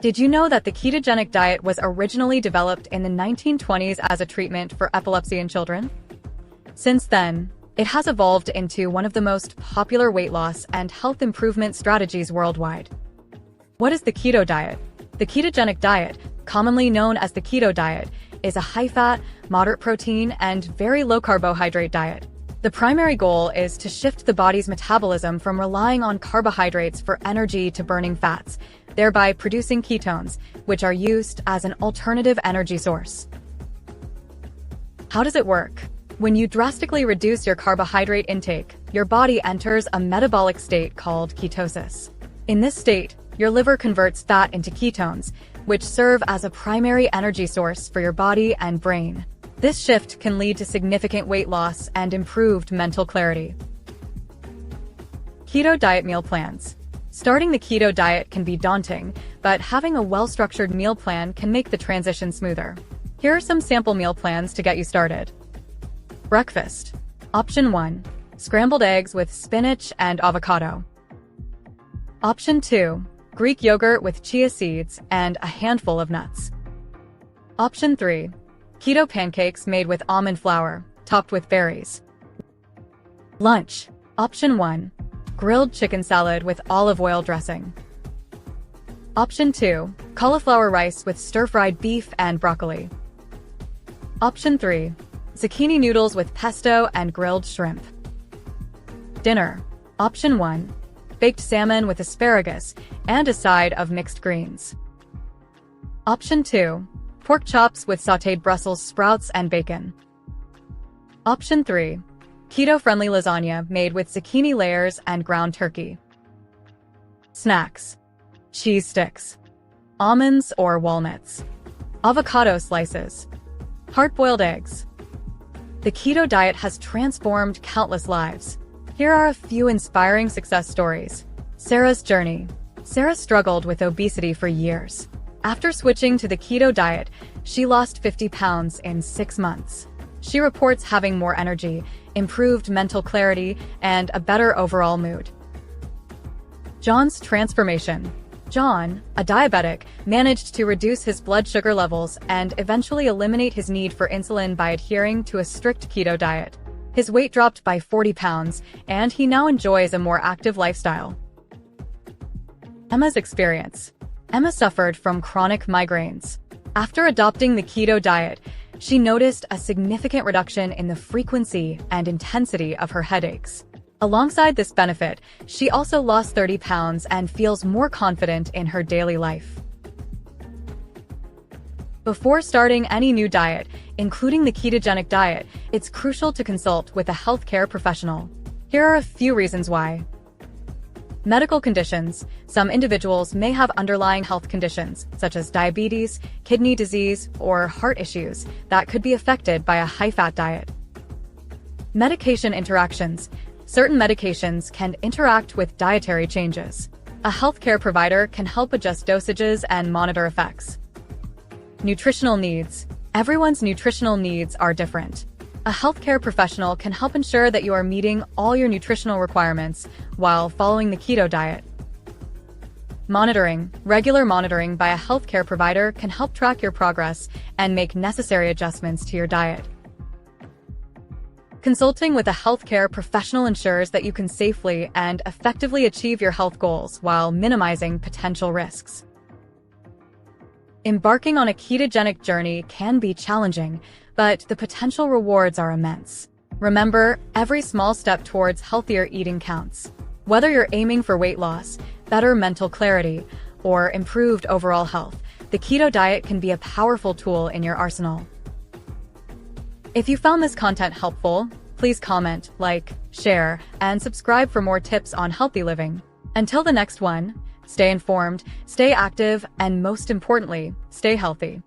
Did you know that the ketogenic diet was originally developed in the 1920s as a treatment for epilepsy in children? Since then, it has evolved into one of the most popular weight loss and health improvement strategies worldwide. What is the keto diet? The ketogenic diet, commonly known as the keto diet, is a high-fat, moderate protein, and very low carbohydrate diet. The primary goal is to shift the body's metabolism from relying on carbohydrates for energy to burning fats, thereby producing ketones, which are used as an alternative energy source. How does it work? When you drastically reduce your carbohydrate intake, your body enters a metabolic state called ketosis. In this state, your liver converts fat into ketones, which serve as a primary energy source for your body and brain. This shift can lead to significant weight loss and improved mental clarity. Keto diet meal plans. Starting the keto diet can be daunting, but having a well-structured meal plan can make the transition smoother. Here are some sample meal plans to get you started. Breakfast. Option 1. Scrambled eggs with spinach and avocado. Option 2. Greek yogurt with chia seeds and a handful of nuts. Option 3. Keto pancakes made with almond flour, topped with berries. Lunch. Option 1. Grilled chicken salad with olive oil dressing. Option 2. Cauliflower rice with stir-fried beef and broccoli. Option 3. Zucchini noodles with pesto and grilled shrimp. Dinner. Option 1. Baked salmon with asparagus and a side of mixed greens. Option 2. Pork chops with sautéed Brussels sprouts and bacon. Option 3. Keto-friendly lasagna made with zucchini layers and ground turkey. Snacks. Cheese sticks. Almonds or walnuts. Avocado slices. Hard-boiled eggs. The keto diet has transformed countless lives. Here are a few inspiring success stories. Sarah's journey. Sarah struggled with obesity for years. After switching to the keto diet, she lost 50 pounds in 6 months. She reports having more energy, improved mental clarity, and a better overall mood. John's transformation. John, a diabetic, managed to reduce his blood sugar levels and eventually eliminate his need for insulin by adhering to a strict keto diet. His weight dropped by 40 pounds, and he now enjoys a more active lifestyle. Emma's experience. Emma suffered from chronic migraines. After adopting the keto diet, she noticed a significant reduction in the frequency and intensity of her headaches. Alongside this benefit, she also lost 30 pounds and feels more confident in her daily life. Before starting any new diet, including the ketogenic diet, it's crucial to consult with a healthcare professional. Here are a few reasons why. Medical conditions. Some individuals may have underlying health conditions, such as diabetes, kidney disease, or heart issues, that could be affected by a high-fat diet. Medication interactions. Certain medications can interact with dietary changes. A healthcare provider can help adjust dosages and monitor effects. Nutritional needs. Everyone's nutritional needs are different. A healthcare professional can help ensure that you are meeting all your nutritional requirements while following the keto diet. Monitoring. Regular monitoring by a healthcare provider can help track your progress and make necessary adjustments to your diet. Consulting with a healthcare professional ensures that you can safely and effectively achieve your health goals while minimizing potential risks. Embarking on a ketogenic journey can be challenging, but the potential rewards are immense. Remember, every small step towards healthier eating counts. Whether you're aiming for weight loss, better mental clarity, or improved overall health, the keto diet can be a powerful tool in your arsenal. If you found this content helpful, please comment, like, share, and subscribe for more tips on healthy living. Until the next one, stay informed, stay active, and most importantly, stay healthy.